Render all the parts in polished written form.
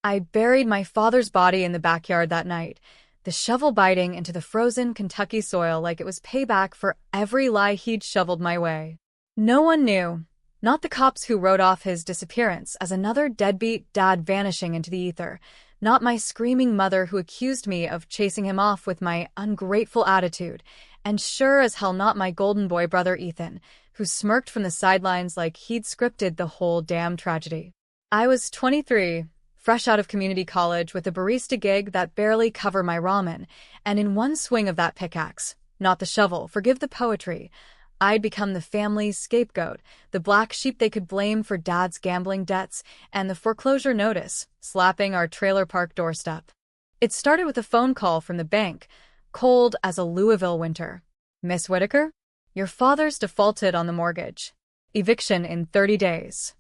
I buried my father's body in the backyard that night, the shovel biting into the frozen Kentucky soil like it was payback for every lie he'd shoveled my way. No one knew, not the cops who wrote off his disappearance as another deadbeat dad vanishing into the ether, not my screaming mother who accused me of chasing him off with my ungrateful attitude, and sure as hell not my golden boy brother Ethan, who smirked from the sidelines like he'd scripted the whole damn tragedy. I was 23, fresh out of community college with a barista gig that barely covered my ramen, and in one swing of that pickaxe, not the shovel, forgive the poetry, I'd become the family's scapegoat, the black sheep they could blame for dad's gambling debts and the foreclosure notice slapping our trailer park doorstep. It started with a phone call from the bank, cold as a Louisville winter. "Miss Whitaker? Your father's defaulted on the mortgage. Eviction in 30 days.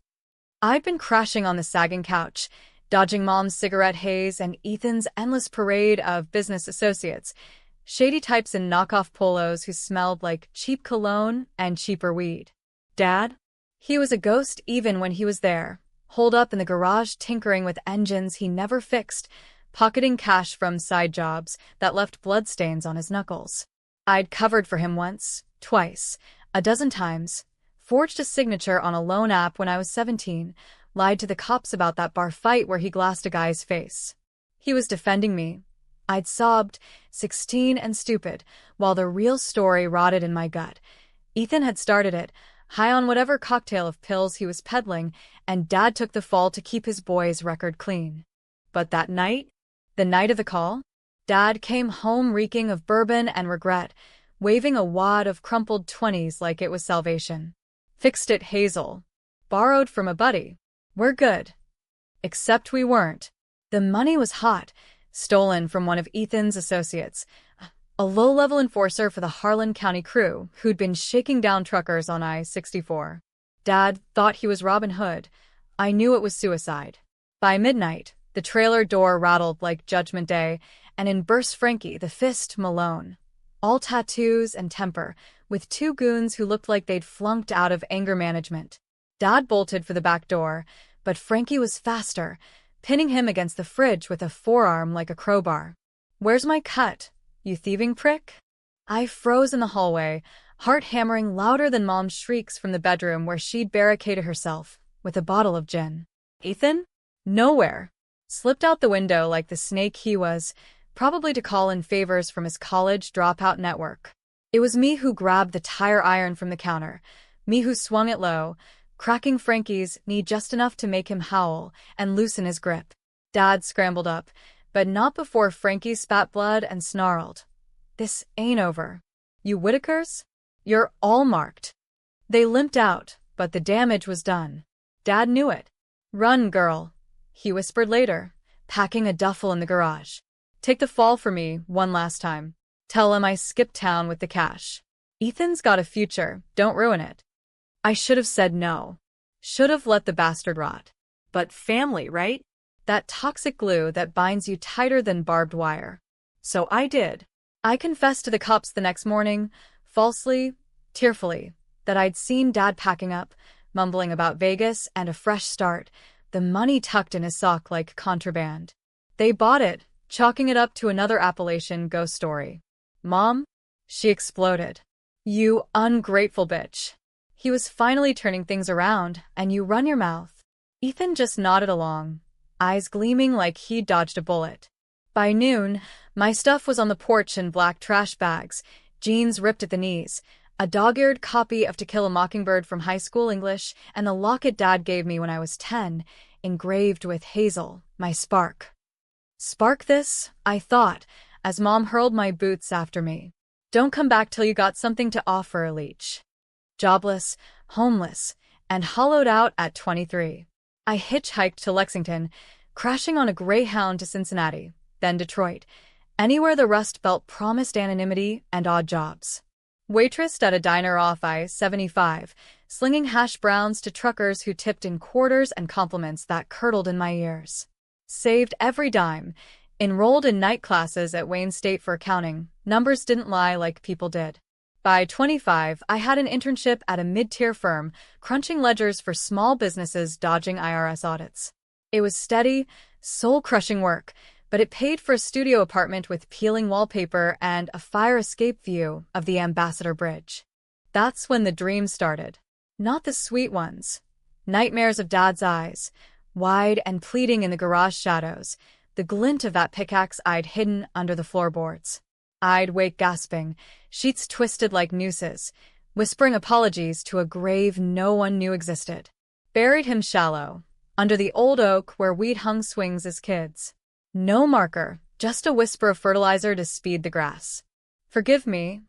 I'd been crashing on the sagging couch, dodging Mom's cigarette haze and Ethan's endless parade of business associates, shady types in knockoff polos who smelled like cheap cologne and cheaper weed. Dad? He was a ghost even when he was there, holed up in the garage tinkering with engines he never fixed, pocketing cash from side jobs that left bloodstains on his knuckles. I'd covered for him once, twice, a dozen times, forged a signature on a loan app when I was 17, lied to the cops about that bar fight where he glassed a guy's face. He was defending me. I'd sobbed, 16 and stupid, while the real story rotted in my gut. Ethan had started it, high on whatever cocktail of pills he was peddling, and Dad took the fall to keep his boy's record clean. But that night, the night of the call, Dad came home reeking of bourbon and regret, waving a wad of crumpled 20s like it was salvation. "Fixed it, Hazel. Borrowed from a buddy. We're good." Except we weren't. The money was hot, stolen from one of Ethan's associates, a low-level enforcer for the Harlan County crew who'd been shaking down truckers on I-64. Dad thought he was Robin Hood. I knew it was suicide. By midnight, the trailer door rattled like Judgment Day, and in burst Frankie, the fist Malone. All tattoos and temper, with two goons who looked like they'd flunked out of anger management. Dad bolted for the back door, but Frankie was faster, pinning him against the fridge with a forearm like a crowbar. "Where's my cut, you thieving prick?" I froze in the hallway, heart hammering louder than Mom's shrieks from the bedroom where she'd barricaded herself with a bottle of gin. Ethan? Nowhere. Slipped out the window like the snake he was, probably to call in favors from his college dropout network. It was me who grabbed the tire iron from the counter, me who swung it low, cracking Frankie's knee just enough to make him howl and loosen his grip. Dad scrambled up, but not before Frankie spat blood and snarled. "This ain't over. You Whitakers? You're all marked." They limped out, but the damage was done. Dad knew it. "Run, girl," he whispered later, packing a duffel in the garage. "Take the fall for me one last time. Tell him I skipped town with the cash. Ethan's got a future, don't ruin it." I should have said no. Should have let the bastard rot. But family, right? That toxic glue that binds you tighter than barbed wire. So I did. I confessed to the cops the next morning, falsely, tearfully, that I'd seen Dad packing up, mumbling about Vegas and a fresh start, the money tucked in his sock like contraband. They bought it, chalking it up to another Appalachian ghost story. "Mom?" She exploded. "You ungrateful bitch. He was finally turning things around, and you run your mouth." Ethan just nodded along, eyes gleaming like he'd dodged a bullet. By noon, my stuff was on the porch in black trash bags, jeans ripped at the knees, a dog-eared copy of To Kill a Mockingbird from high school English, and the locket Dad gave me when I was 10, engraved with Hazel, my spark. Spark this, I thought, as Mom hurled my boots after me. "Don't come back till you got something to offer, leech." Jobless, homeless, and hollowed out at 23. I hitchhiked to Lexington, crashing on a Greyhound to Cincinnati, then Detroit, anywhere the Rust Belt promised anonymity and odd jobs. Waitressed at a diner off I-75, slinging hash browns to truckers who tipped in quarters and compliments that curdled in my ears. Saved every dime, enrolled in night classes at Wayne State for accounting, numbers didn't lie like people did. By 25, I had an internship at a mid-tier firm, crunching ledgers for small businesses dodging IRS audits. It was steady, Soul-crushing work, but it paid for a studio apartment with peeling wallpaper and a fire escape view of the Ambassador Bridge. That's when the dreams started. Not the sweet ones. Nightmares of Dad's eyes, wide and pleading in the garage shadows, the glint of that pickaxe I'd hidden under the floorboards. I'd wake gasping, sheets twisted like nooses, whispering apologies to a grave no one knew existed. Buried him shallow, under the old oak where we'd hung swings as kids. No marker, just a whisper of fertilizer to speed the grass. Forgive me,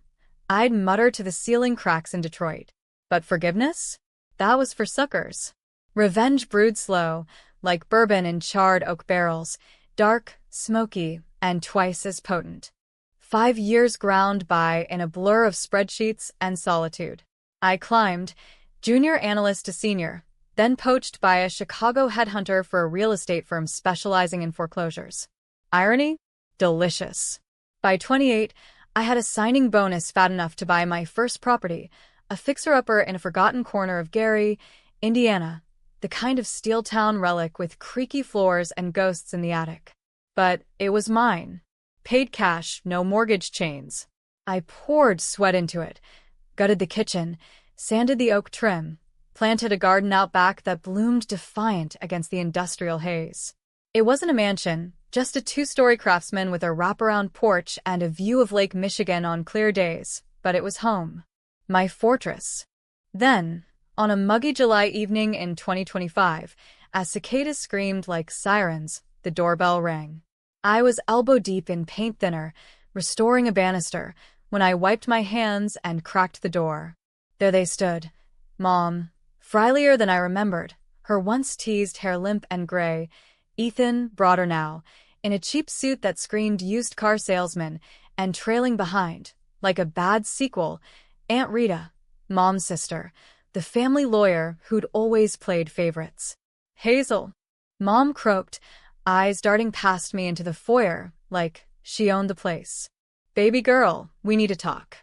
I'd mutter to the ceiling cracks in Detroit. But forgiveness? That was for suckers. Revenge brewed slow, like bourbon in charred oak barrels, dark, smoky, and twice as potent. 5 years ground by in a blur of spreadsheets and solitude. I climbed, junior analyst to senior, then poached by a Chicago headhunter for a real estate firm specializing in foreclosures. Irony? Delicious. By 28, I had a signing bonus fat enough to buy my first property, a fixer-upper in a forgotten corner of Gary, Indiana, the kind of steel town relic with creaky floors and ghosts in the attic. But it was mine. Paid cash, no mortgage chains. I poured sweat into it, gutted the kitchen, sanded the oak trim, planted a garden out back that bloomed defiant against the industrial haze. It wasn't a mansion, just a 2-story craftsman with a wraparound porch and a view of Lake Michigan on clear days, but it was home. My fortress. Then, on a muggy July evening in 2025, as cicadas screamed like sirens, the doorbell rang. I was elbow-deep in paint thinner, restoring a banister, when I wiped my hands and cracked the door. There they stood. Mom, frielier than I remembered, her once teased hair limp and gray, Ethan, broader now, in a cheap suit that screamed used car salesman, and trailing behind, like a bad sequel, Aunt Rita, Mom's sister, the family lawyer who'd always played favorites. Hazel. Mom croaked, eyes darting past me into the foyer, like she owned the place. Baby girl, we need to talk.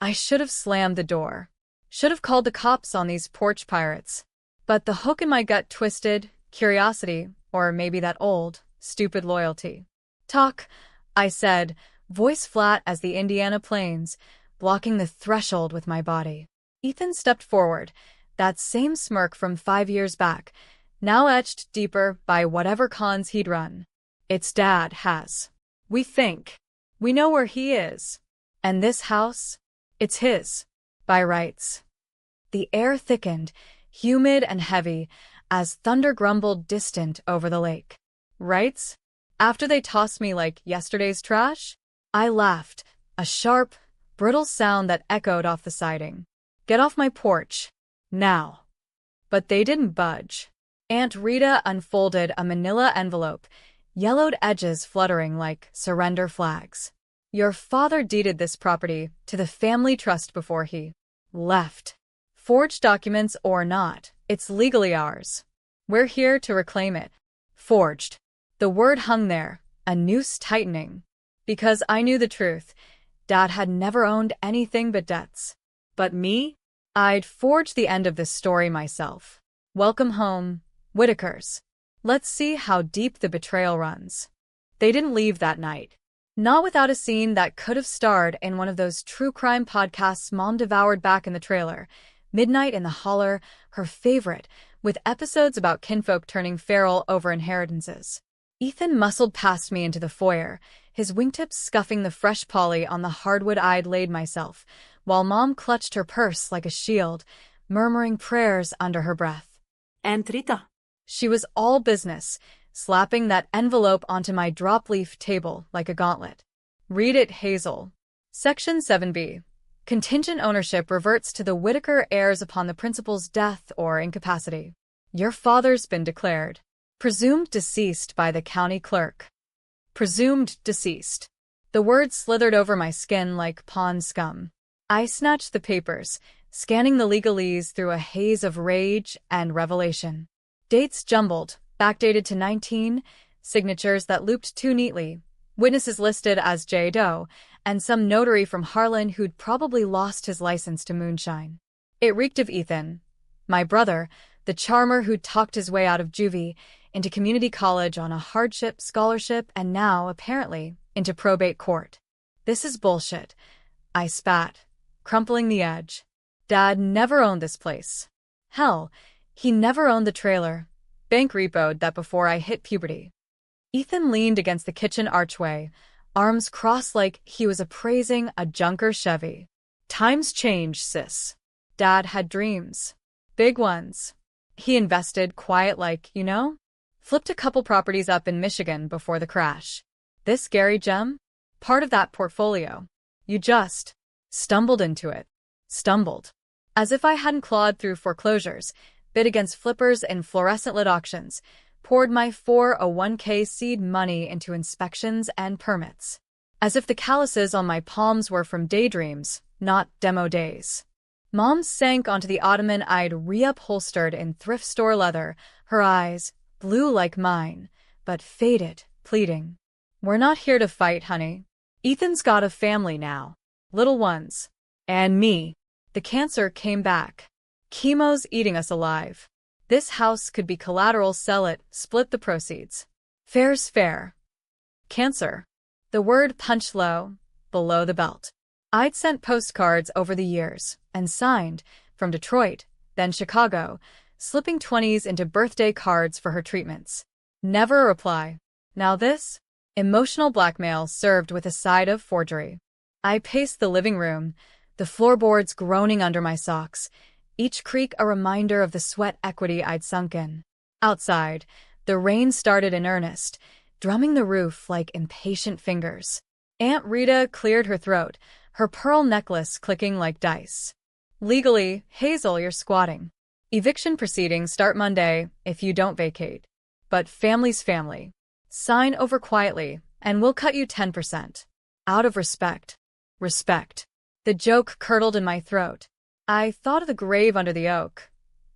I should have slammed the door. Should have called the cops on these porch pirates. But the hook in my gut twisted, curiosity, or maybe that old, stupid loyalty. Talk, I said, voice flat as the Indiana plains, blocking the threshold with my body. Ethan stepped forward, that same smirk from 5 years back, now etched deeper by whatever cons he'd run. It's Dad, Has. We think. We know where he is. And this house? It's his. By rights. The air thickened, humid and heavy, as thunder grumbled distant over the lake. Rights? After they tossed me like yesterday's trash? I laughed, a sharp, brittle sound that echoed off the siding. Get off my porch. Now. But they didn't budge. Aunt Rita unfolded a manila envelope, yellowed edges fluttering like surrender flags. Your father deeded this property to the family trust before he left. Forged documents or not, it's legally ours. We're here to reclaim it. Forged. The word hung there, a noose tightening. Because I knew the truth. Dad had never owned anything but debts. But me? I'd forged the end of this story myself. Welcome home, Whitakers. Let's see how deep the betrayal runs. They didn't leave that night. Not without a scene that could have starred in one of those true crime podcasts Mom devoured back in the trailer. Midnight in the Holler, her favorite, with episodes about kinfolk turning feral over inheritances. Ethan muscled past me into the foyer, his wingtips scuffing the fresh poly on the hardwood I'd laid myself, while Mom clutched her purse like a shield, murmuring prayers under her breath. Aunt Rita. She was all business, slapping that envelope onto my drop-leaf table like a gauntlet. Read it, Hazel. Section 7B. Contingent ownership reverts to the Whitaker heirs upon the principal's death or incapacity. Your father's been declared. Presumed deceased by the county clerk. Presumed deceased. The words slithered over my skin like pond scum. I snatched the papers, scanning the legalese through a haze of rage and revelation. Dates jumbled, backdated to 19, signatures that looped too neatly, witnesses listed as J. Doe, and some notary from Harlan who'd probably lost his license to moonshine. It reeked of Ethan, my brother, the charmer who'd talked his way out of juvie, into community college on a hardship scholarship, and now, apparently, into probate court. This is bullshit. I spat, crumpling the edge. Dad never owned this place. Hell, he never owned the trailer. Bank repoed that before I hit puberty. Ethan leaned against the kitchen archway, arms crossed like he was appraising a junker Chevy. Times change, sis. Dad had dreams. Big ones. He invested quiet like, flipped a couple properties up in Michigan before the crash. This Gary gem? Part of that portfolio. You just stumbled into it. Stumbled. As if I hadn't clawed through foreclosures, bid against flippers in fluorescent-lit auctions, poured my 401k seed money into inspections and permits. As if the calluses on my palms were from daydreams, not demo days. Mom sank onto the ottoman I'd reupholstered in thrift store leather, her eyes, blue like mine, but faded, pleading. We're not here to fight, honey. Ethan's got a family now. Little ones. And me. The cancer came back. Chemo's eating us alive. This house could be collateral, sell it, split the proceeds. Fair's fair. Cancer. The word punched low, below the belt. I'd sent postcards over the years, and signed, from Detroit, then Chicago, slipping 20s into birthday cards for her treatments. Never a reply. Now this? Emotional blackmail served with a side of forgery. I paced the living room, the floorboards groaning under my socks, each creak a reminder of the sweat equity I'd sunk in. Outside, the rain started in earnest, drumming the roof like impatient fingers. Aunt Rita cleared her throat, her pearl necklace clicking like dice. Legally, Hazel, you're squatting. Eviction proceedings start Monday if you don't vacate. But family's family. Sign over quietly, and we'll cut you 10%. Out of respect. Respect. The joke curdled in my throat. I thought of the grave under the oak.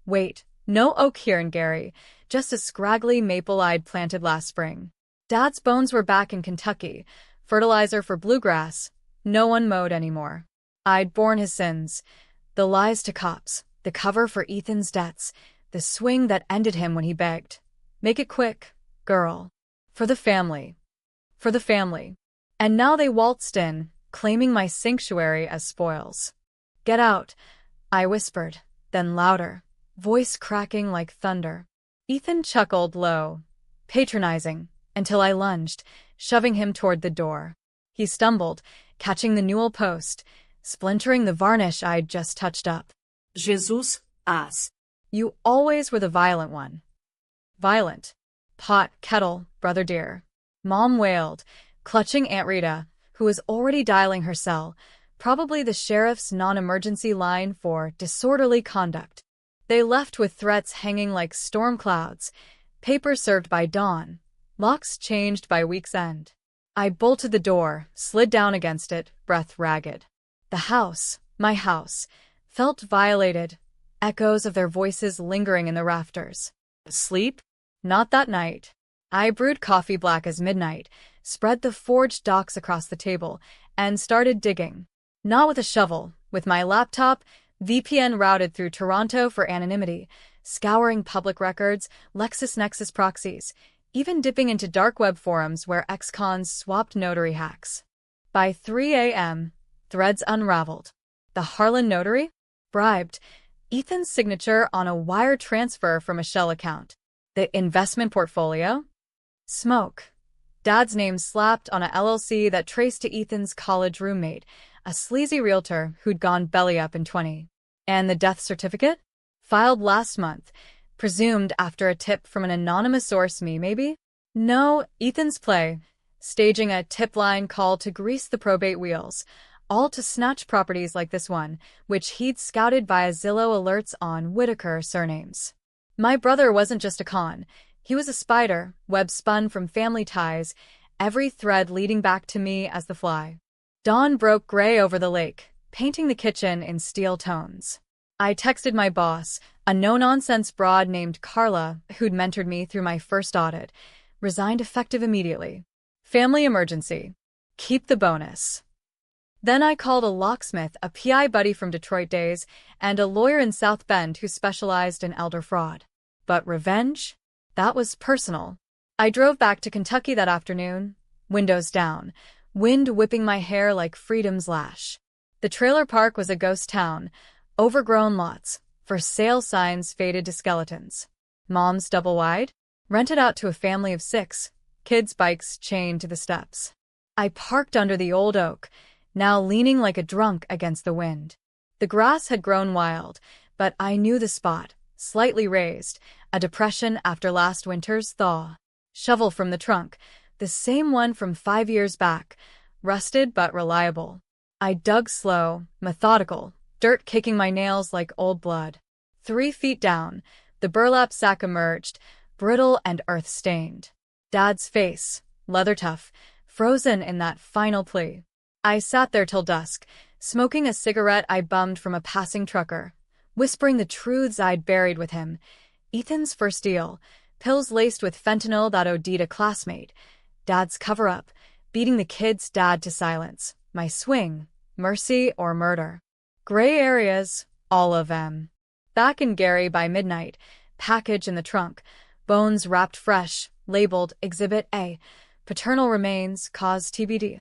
Wait, no oak here in Gary, just a scraggly maple I'd planted last spring. Dad's bones were back in Kentucky, fertilizer for bluegrass. No one mowed anymore. I'd borne his sins. The lies to cops, the cover for Ethan's debts, the swing that ended him when he begged. Make it quick, girl. For the family. For the family. And now they waltzed in, claiming my sanctuary as spoils. Get out, I whispered, then louder, voice cracking like thunder. Ethan chuckled low, patronizing, until I lunged, shoving him toward the door. He stumbled, catching the newel post, splintering the varnish I'd just touched up. Jesus, ass. You always were the violent one. Violent. Pot, kettle, brother dear. Mom wailed, clutching Aunt Rita, who was already dialing her cell, probably the sheriff's non-emergency line for disorderly conduct. They left with threats hanging like storm clouds, paper served by dawn, locks changed by week's end. I bolted the door, slid down against it, breath ragged. The house, my house, felt violated, echoes of their voices lingering in the rafters. Sleep? Not that night. I brewed coffee black as midnight, spread the forged docs across the table, and started digging. Not with a shovel, with my laptop, VPN routed through Toronto for anonymity, scouring public records, LexisNexis proxies, even dipping into dark web forums where ex-cons swapped notary hacks. By 3 a.m., threads unraveled. The Harlan notary? Bribed. Ethan's signature on a wire transfer from a shell account. The investment portfolio? Smoke. Dad's name slapped on a LLC that traced to Ethan's college roommate, a sleazy realtor who'd gone belly up in 20. And the death certificate? Filed last month, presumed after a tip from an anonymous source, me maybe? No, Ethan's play, staging a tip line call to grease the probate wheels, all to snatch properties like this one, which he'd scouted via Zillow alerts on Whitaker surnames. My brother wasn't just a con. He was a spider, web spun from family ties, every thread leading back to me as the fly. Dawn broke gray over the lake, painting the kitchen in steel tones. I texted my boss, a no-nonsense broad named Carla, who'd mentored me through my first audit, resigned effective immediately. Family emergency. Keep the bonus. Then I called a locksmith, a PI buddy from Detroit days, and a lawyer in South Bend who specialized in elder fraud. But revenge? That was personal. I drove back to Kentucky that afternoon, windows down, wind whipping my hair like freedom's lash. The trailer park was a ghost town, overgrown lots, for sale signs faded to skeletons. Mom's double wide, rented out to a family of 6, kids' bikes chained to the steps. I parked under the old oak, now leaning like a drunk against the wind. The grass had grown wild, but I knew the spot, slightly raised, a depression after last winter's thaw. Shovel from the trunk, the same one from 5 years back, rusted but reliable. I dug slow, methodical, dirt kicking my nails like old blood. 3 feet down, the burlap sack emerged, brittle and earth-stained. Dad's face, leather tough, frozen in that final plea. I sat there till dusk, smoking a cigarette I bummed from a passing trucker, whispering the truths I'd buried with him. Ethan's first deal, pills laced with fentanyl that OD'd a classmate. Dad's cover-up, beating the kid's dad to silence. My swing, mercy or murder. Gray areas, all of them. Back in Gary by midnight, package in the trunk, bones wrapped fresh, labeled Exhibit A. Paternal remains, cause TBD.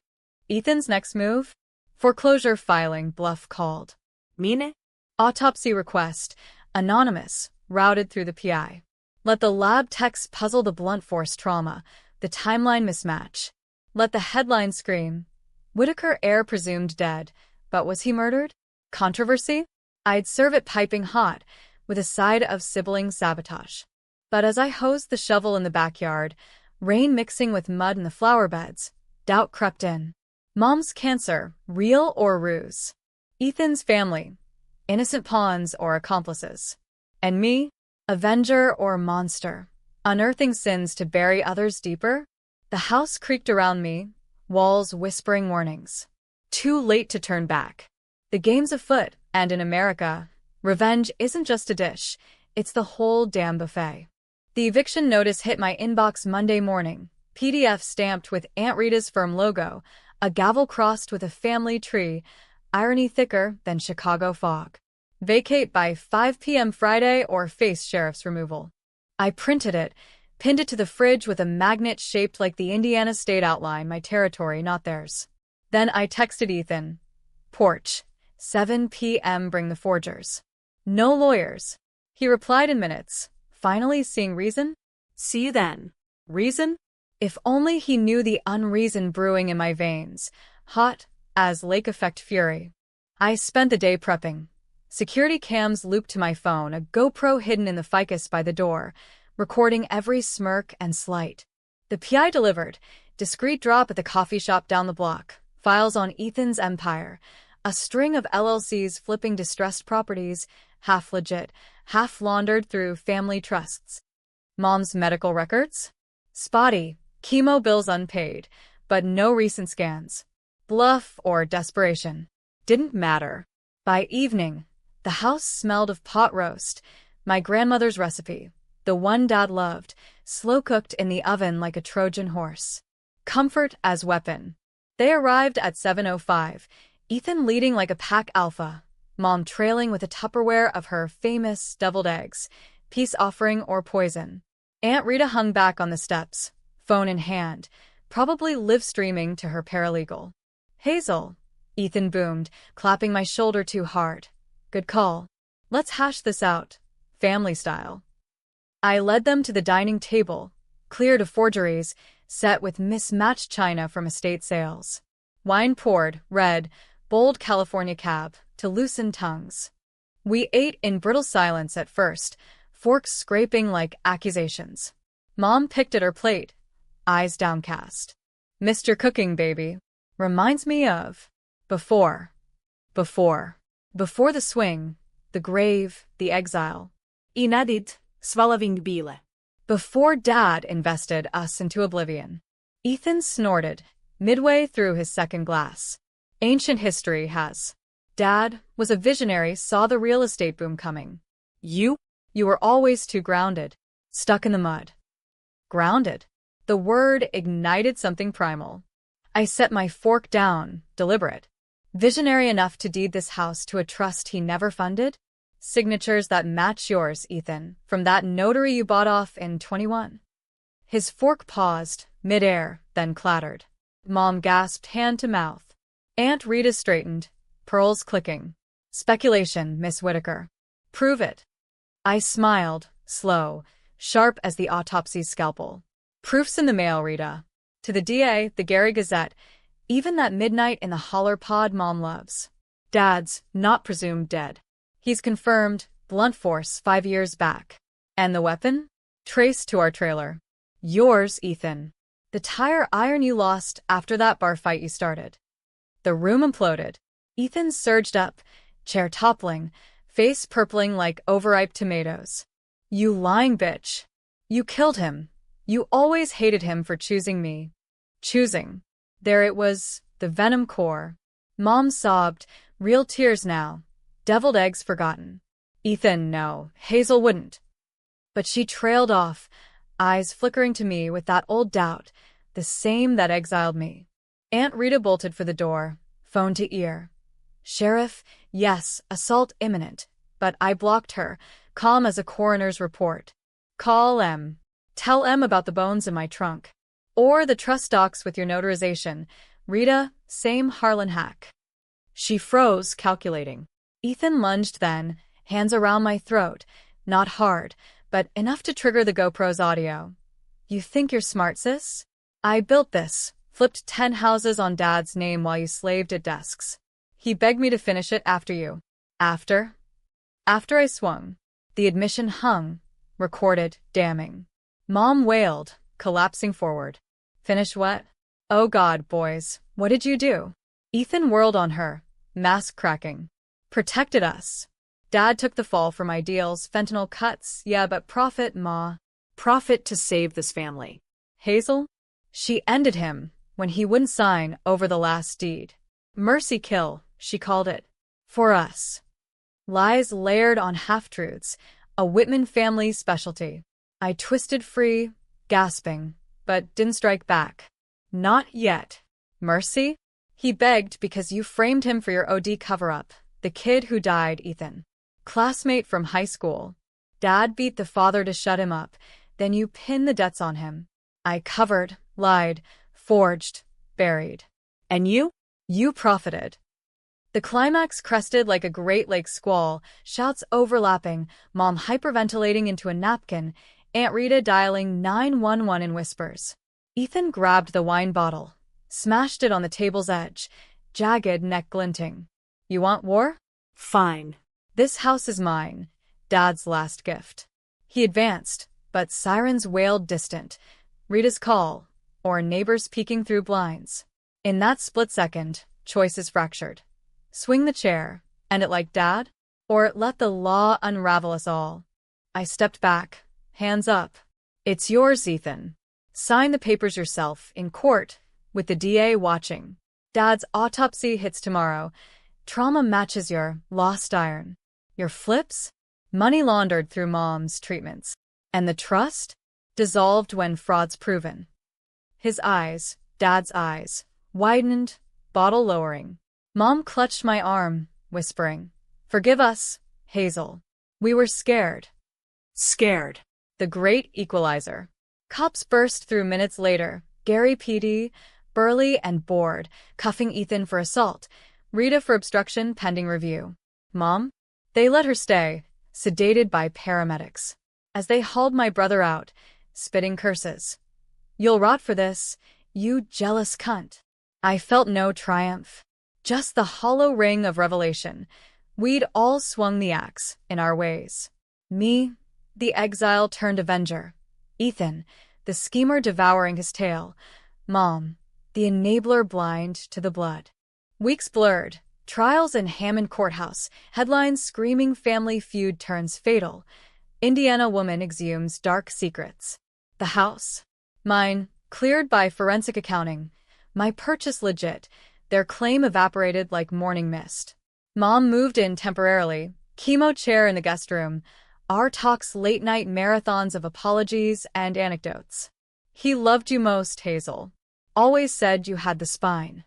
Ethan's next move? Foreclosure filing, bluff called. Mine? Autopsy request, anonymous, routed through the PI. Let the lab techs puzzle the blunt force trauma, the timeline mismatch. Let the headline scream. Whitaker heir presumed dead, but was he murdered? Controversy? I'd serve it piping hot, with a side of sibling sabotage. But as I hosed the shovel in the backyard, rain mixing with mud in the flower beds, doubt crept in. Mom's cancer, real or ruse? Ethan's family, innocent pawns or accomplices? And me, avenger or monster, unearthing sins to bury others deeper? The house creaked around me, walls whispering warnings. Too late to turn back. The game's afoot, and in America, revenge isn't just a dish, it's the whole damn buffet. The eviction notice hit my inbox Monday morning, PDF stamped with Aunt Rita's firm logo, a gavel crossed with a family tree, irony thicker than Chicago fog. Vacate by 5 p.m. Friday or face sheriff's removal. I printed it, pinned it to the fridge with a magnet shaped like the Indiana state outline, my territory, not theirs. Then I texted Ethan. Porch. 7 p.m. Bring the forgers. No lawyers. He replied in minutes. Finally seeing reason? See you then. Reason? If only he knew the unreason brewing in my veins, hot as lake effect fury. I spent the day prepping. Security cams looped to my phone, a GoPro hidden in the ficus by the door, recording every smirk and slight. The PI delivered, discreet drop at the coffee shop down the block, files on Ethan's empire, a string of LLCs flipping distressed properties, half legit, half laundered through family trusts. Mom's medical records? Spotty, chemo bills unpaid, but no recent scans. Bluff or desperation. Didn't matter. By evening, the house smelled of pot roast, my grandmother's recipe, the one Dad loved, slow-cooked in the oven like a Trojan horse. Comfort as weapon. They arrived at 7:05, Ethan leading like a pack alpha, Mom trailing with a Tupperware of her famous deviled eggs, peace offering or poison. Aunt Rita hung back on the steps, phone in hand, probably live-streaming to her paralegal. Hazel, Ethan boomed, clapping my shoulder too hard. Good call. Let's hash this out, family style. I led them to the dining table, cleared of forgeries, set with mismatched china from estate sales. Wine poured, red, bold California cab, to loosen tongues. We ate in brittle silence at first, forks scraping like accusations. Mom picked at her plate, eyes downcast. Mr. Cooking, baby. Reminds me of before the swing, the grave, the exile. Inedit, swallowing bile. Before Dad invested us into oblivion. Ethan snorted, midway through his second glass. Ancient history has. Dad was a visionary, saw the real estate boom coming. You were always too grounded, stuck in the mud. Grounded. The word ignited something primal. I set my fork down, deliberate. Visionary enough to deed this house to a trust he never funded? Signatures that match yours, Ethan, from that notary you bought off in 21. His fork paused, midair, then clattered. Mom gasped hand to mouth. Aunt Rita straightened, pearls clicking. Speculation, Miss Whitaker. Prove it. I smiled, slow, sharp as the autopsy's scalpel. Proof's in the mail, Rita. To the DA, the Gary Gazette, even that midnight in the holler pod Mom loves. Dad's not presumed dead. He's confirmed, blunt force 5 years back. And the weapon? Traced to our trailer. Yours, Ethan. The tire iron you lost after that bar fight you started. The room imploded. Ethan surged up, chair toppling, face purpling like overripe tomatoes. You lying bitch. You killed him. You always hated him for choosing me. Choosing. There it was, the venom core. Mom sobbed, real tears now. Deviled eggs forgotten. Ethan, no, Hazel wouldn't. But she trailed off, eyes flickering to me with that old doubt, the same that exiled me. Aunt Rita bolted for the door, phone to ear. Sheriff, yes, assault imminent, but I blocked her, calm as a coroner's report. Call M. Tell M about the bones in my trunk. Or the trust docs with your notarization. Rita, same Harlan hack. She froze, calculating. Ethan lunged then, hands around my throat, not hard, but enough to trigger the GoPro's audio. You think you're smart, sis? I built this, flipped 10 houses on Dad's name while you slaved at desks. He begged me to finish it after you. After I swung. The admission hung, recorded, damning. Mom wailed, collapsing forward. Finish what? Oh God, boys, what did you do? Ethan whirled on her, mask cracking. Protected us. Dad took the fall for my deals, fentanyl cuts, yeah, but profit, Ma. Profit to save this family. Hazel? She ended him when he wouldn't sign over the last deed. Mercy kill, she called it. For us. Lies layered on half-truths, a Whitman family specialty. I twisted free, gasping, but didn't strike back. Not yet. Mercy? He begged because you framed him for your OD cover-up. The kid who died, Ethan. Classmate from high school. Dad beat the father to shut him up, then you pinned the debts on him. I covered, lied, forged, buried. And you? You profited. The climax crested like a Great Lakes squall, shouts overlapping, Mom hyperventilating into a napkin, Aunt Rita dialing 911 in whispers. Ethan grabbed the wine bottle, smashed it on the table's edge, jagged neck glinting. You want war? Fine. This house is mine, Dad's last gift. He advanced, but sirens wailed distant. Rita's call, or neighbors peeking through blinds. In that split second, choices fractured. Swing the chair, end it like Dad, or let the law unravel us all. I stepped back, hands up. It's yours, Ethan. Sign the papers yourself, in court, with the DA watching. Dad's autopsy hits tomorrow. Trauma matches your lost iron. Your flips? Money laundered through Mom's treatments. And the trust? Dissolved when fraud's proven. His eyes, Dad's eyes, widened, bottle lowering. Mom clutched my arm, whispering, "Forgive us, Hazel. We were scared." Scared. The great equalizer. Cops burst through minutes later, Gary PD, burly and bored, cuffing Ethan for assault, Rita for obstruction pending review. Mom? They let her stay, sedated by paramedics. As they hauled my brother out, spitting curses. You'll rot for this, you jealous cunt. I felt no triumph. Just the hollow ring of revelation. We'd all swung the axe, in our ways. Me, the exile turned avenger. Ethan, the schemer devouring his tail. Mom, the enabler blind to the blood. Weeks blurred. Trials in Hammond Courthouse. Headlines screaming family feud turns fatal. Indiana woman exhumes dark secrets. The house. Mine, cleared by forensic accounting. My purchase legit. Their claim evaporated like morning mist. Mom moved in temporarily. Chemo chair in the guest room. Our talks late-night marathons of apologies and anecdotes. He loved you most, Hazel. Always said you had the spine.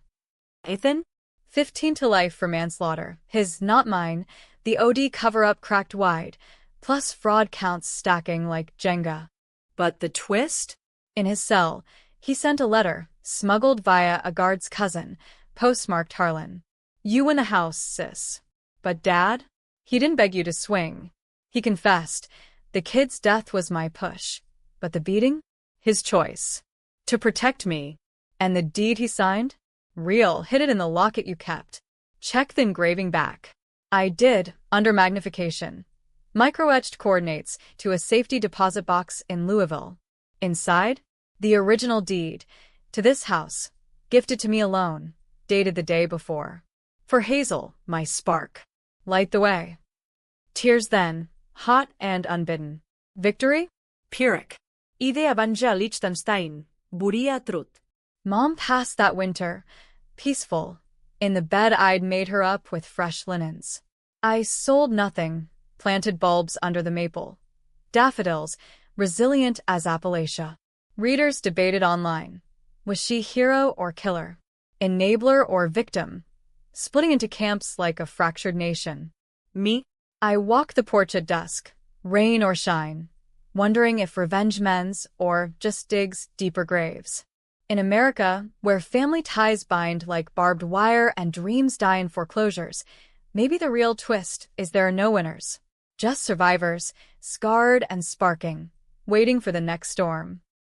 Ethan? 15 to life for manslaughter. His, not mine. The OD cover-up cracked wide, plus fraud counts stacking like Jenga. But the twist? In his cell, he sent a letter, smuggled via a guard's cousin, postmarked Harlan. You win the house, sis. But Dad? He didn't beg you to swing. He confessed, the kid's death was my push. But the beating? His choice. To protect me. And the deed he signed? Real, hid it in the locket you kept. Check the engraving back. I did, under magnification. Micro-etched coordinates to a safety deposit box in Louisville. Inside, the original deed, to this house, gifted to me alone, dated the day before. For Hazel, my spark. Light the way. Tears then, hot and unbidden. Victory? Pyrrhic. Ide Evangel Liechtenstein. Buria trut. Mom passed that winter, peaceful. In the bed I'd made her up with fresh linens. I sold nothing, planted bulbs under the maple. Daffodils, resilient as Appalachia. Readers debated online. Was she hero or killer? Enabler or victim? Splitting into camps like a fractured nation. Me? I walk the porch at dusk, rain or shine, wondering if revenge mends or just digs deeper graves. In America, where family ties bind like barbed wire and dreams die in foreclosures, maybe the real twist is there are no winners. Just survivors, scarred and sparking, waiting for the next storm.